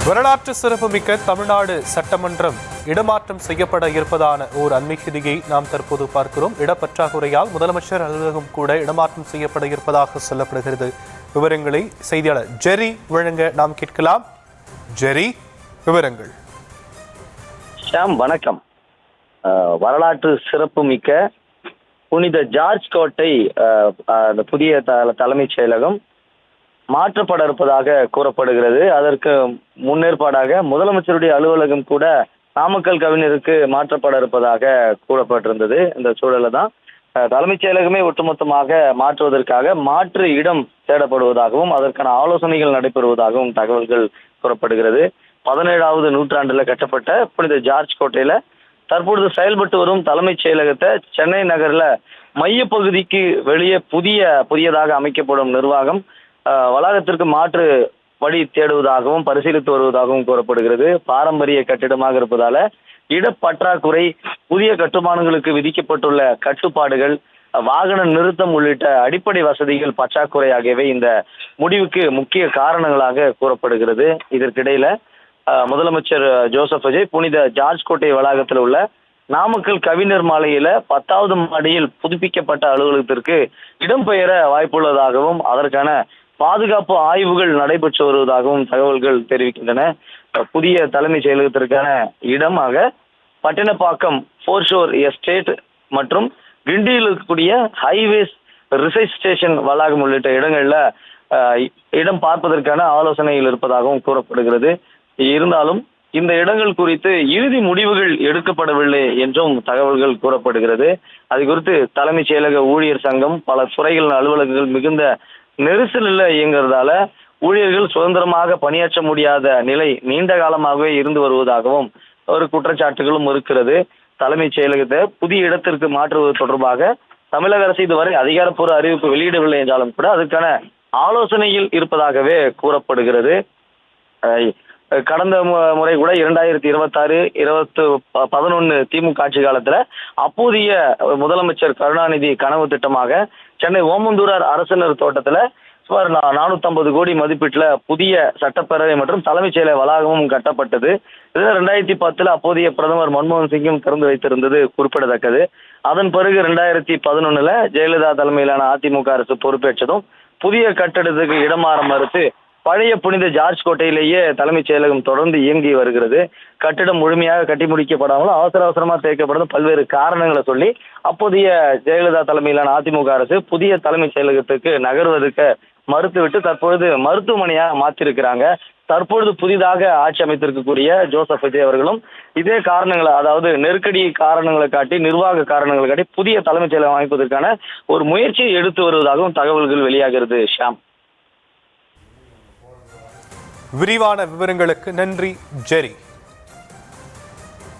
வரலாற்று சிறப்புமிக்க தமிழ்நாடு சட்டமன்றம் இடமாற்றம் செய்யப்பட இருப்பதான ஓர் அண்மை செய்தியை நாம் தற்போது பார்க்கிறோம். இடப்பற்றாக்குறையால் முதலமைச்சர் அலுவலகம் கூட இடமாற்றம் செய்யப்பட இருப்பதாக சொல்லப்படுகிறது. விவரங்களை செய்தியாளர் ஜெரி வழங்க நாம் கேட்கலாம். ஜெரி, விவரங்கள். வணக்கம். வரலாற்று சிறப்புமிக்க புனித ஜார்ஜ் கோட்டை புதிய தலைமைச் செயலகம் மாற்றப்பட இருப்பதாக கூறப்படுகிறது. அதற்கு முன்னேற்பாடாக முதலமைச்சருடைய அலுவலகம் கூட நாமக்கல் கவிஞருக்கு மாற்றப்பட இருப்பதாக கூறப்பட்டிருந்தது. இந்த சூழல தான் தலைமைச் செயலகமே ஒட்டுமொத்தமாக மாற்றுவதற்காக மாற்று இடம் தேடப்படுவதாகவும் அதற்கான ஆலோசனைகள் நடைபெறுவதாகவும் தகவல்கள் கூறப்படுகிறது. 17வது நூற்றாண்டுல கட்டப்பட்ட புனித ஜார்ஜ் கோட்டையில தற்பொழுது செயல்பட்டு வரும் தலைமைச் செயலகத்தை சென்னை நகர்ல மையப்பகுதிக்கு வெளியே புதியதாக அமைக்கப்படும் நிர்வாகம் வளாகத்திற்கு மாற்று வழி தேடுவதாகவும் பரிசீலித்து வருவதாகவும் கூறப்படுகிறது. பாரம்பரிய கட்டிடமாக இருப்பதால இடப்பற்றாக்குறை, புதிய கட்டுமானங்களுக்கு விதிக்கப்பட்டுள்ள கட்டுப்பாடுகள், வாகன நிறுத்தம் உள்ளிட்ட அடிப்படை வசதிகள் பற்றாக்குறை ஆகியவை இந்த முடிவுக்கு முக்கிய காரணங்களாக கூறப்படுகிறது. இதற்கிடையில முதலமைச்சர் ஜோசப் விஜய் புனித ஜார்ஜ் கோட்டை வளாகத்தில் உள்ள நாமக்கல் கவிஞர் மாளிகையில 10வது மாடியில் புதுப்பிக்கப்பட்ட அலுவலகத்திற்கு இடம்பெயர வாய்ப்புள்ளதாகவும் அதற்கான பாதுகாப்பு ஆய்வுகள் நடைபெற்று வருவதாகவும் தகவல்கள் தெரிவிக்கின்றன. புதிய தலைமைச் செயலகத்திற்கான இடமாக பட்டினப்பாக்கம் ஃபோர்ஷோர் எஸ்டேட் மற்றும் கிண்டியில் இருக்கக்கூடிய ஹைவேஸ் ரிசர்ச் ஸ்டேஷன் வளாகம் உள்ளிட்ட இடங்கள்ல இடம் பார்ப்பதற்கான ஆலோசனைகள் இருப்பதாகவும் கூறப்படுகிறது. இருந்தாலும் இந்த இடங்கள் குறித்து இறுதி முடிவுகள் எடுக்கப்படவில்லை என்றும் தகவல்கள் கூறப்படுகிறது. அது குறித்து தலைமைச் செயலக ஊழியர் சங்கம் பல துறைகள் அலுவலகங்கள் மிகுந்த நெரிசலில் இயங்குறதால ஊழியர்கள் சுதந்திரமாக பணியாற்ற முடியாத நிலை நீண்ட காலமாகவே இருந்து வருவதாகவும் ஒரு குற்றச்சாட்டுகளும் இருக்கிறது. தலைமைச் செயலகத்தை புதிய இடத்திற்கு மாற்றுவது தொடர்பாக தமிழக அரசு இதுவரை அதிகாரப்பூர்வ அறிவிப்பு வெளியிடவில்லை என்றாலும் கூட அதற்கான ஆலோசனையில் இருப்பதாகவே கூறப்படுகிறது. கடந்த முறை கூட 2026-2011 திமுக ஆட்சி காலத்துல அப்போதைய முதலமைச்சர் கருணாநிதி கனவு திட்டமாக சென்னை ஓமந்தூரார் அரசினர் தோட்டத்துல சுமார் 450 கோடி மதிப்பீட்டுல புதிய சட்டப்பேரவை மற்றும் தலைமைச் செயலக வளாகமும் கட்டப்பட்டது. 2010 அப்போதைய பிரதமர் மன்மோகன் சிங்கும் திறந்து வைத்திருந்தது குறிப்பிடத்தக்கது. அதன் பிறகு 2011 ஜெயலலிதா தலைமையிலான அதிமுக அரசு பொறுப்பேற்றதும் புதிய கட்டடத்துக்கு இடமாற மறுத்து பழைய புனித ஜார்ஜ் கோட்டையிலேயே தலைமைச் செயலகம் தொடர்ந்து இயங்கி வருகிறது. கட்டிடம் முழுமையாக கட்டி முடிக்கப்படாமலும் அவசரமா தேய்க்கப்படுறது பல்வேறு காரணங்களை சொல்லி அப்போதைய ஜெயலலிதா தலைமையிலான அதிமுக அரசு புதிய தலைமைச் செயலகத்துக்கு நகர்வதற்கு மறுத்துவிட்டு தற்பொழுது மருத்துவமனையாக மாற்றிருக்கிறாங்க. தற்பொழுது புதிதாக ஆட்சி அமைத்திருக்கக்கூடிய ஜோசப் விஜய் அவர்களும் இதே காரணங்களை, அதாவது நெருக்கடி காரணங்களை காட்டி, நிர்வாக காரணங்களை காட்டி புதிய தலைமைச் செயலகம் அமைப்பதற்கான ஒரு முயற்சியை எடுத்து வருவதாகவும் தகவல்கள் வெளியாகிறது. ஷாம், விரிவான விவரங்களுக்கு நன்றி ஜெரி.